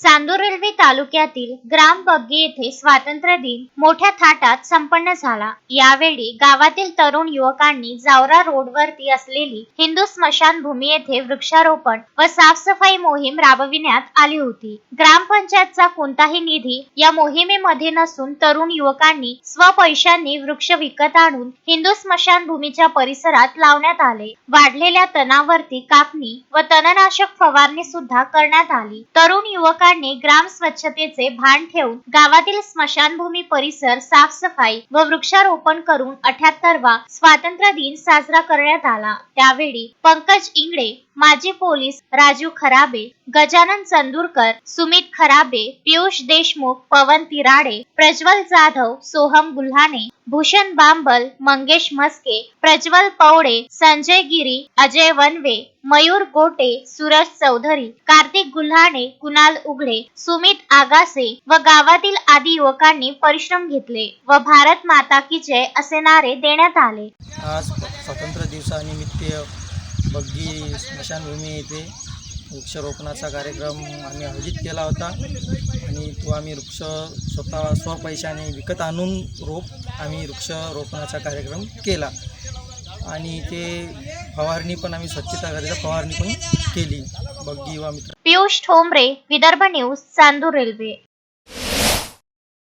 Chandur railway तालुक्यातील ग्राम बग्गी येथे स्वातंत्र्य दिन मोठ्या थाटात संपन्न झाला। यावेळी गावातील तरुण युवकांनी जावरा रोडवरती असलेली हिंदू स्मशानभूमी येथे वृक्षारोपण व साफसफाई मोहीम राबविण्यात आली होती। ग्रामपंचायतचा कोणताही निधी या मोहिमेमध्ये नसून तरुण युवकांनी स्वपैशांनी वृक्ष विकत आणून हिंदू स्मशानभूमीच्या परिसरात लावण्यात आले। वाढलेल्या तणावरती कापणी व तणनाशक फवारणी सुद्धा करण्यात आली। तरुण युवकांनी ग्राम स्वच्छतेचे भान ठेवून गावातील स्मशानभूमी परिसर साफसफाई व वृक्षारोपण करून 78वा स्वातंत्र्य दिन साजरा करण्यात आला। त्यावेळी पंकज इंगळे, माजी पोलीस राजू खराबे, गजानन चंदूरकर, सुमित खराबे, पियुष देशमुख, पवन तिराडे, प्रज्वल जाधव, सोहम गुल्हाने, भूषण बांबल, मंगेश मस्के, प्रज्वल पौड़े, संजय गिरी, अजय वनवे, मयूर गोटे, सूरज चौधरी, कार्तिक गुल्हाने, कुणाल उघडे, सुमित आगासे व गावातील आदी युवकांनी परिश्रम घेतले व भारत माता की जय असे नारे देण्यात आले। आज स्वातंत्र्य दिवसानिमित्त बग्गी स्मशानभूमी येथे वृक्षारोपणाचा कार्यक्रम आम्ही आयोजित केला होता आणि तो आम्ही वृक्ष स्वतः स्वपैशाने विकत आणून आम्ही वृक्षारोपणाचा कार्यक्रम केला आणि ते फवारणी पण आम्ही स्वच्छता फवारणी पण केली बग्गी व मित्र। Piyush Thombare, Vidarbha news, Chandur railway.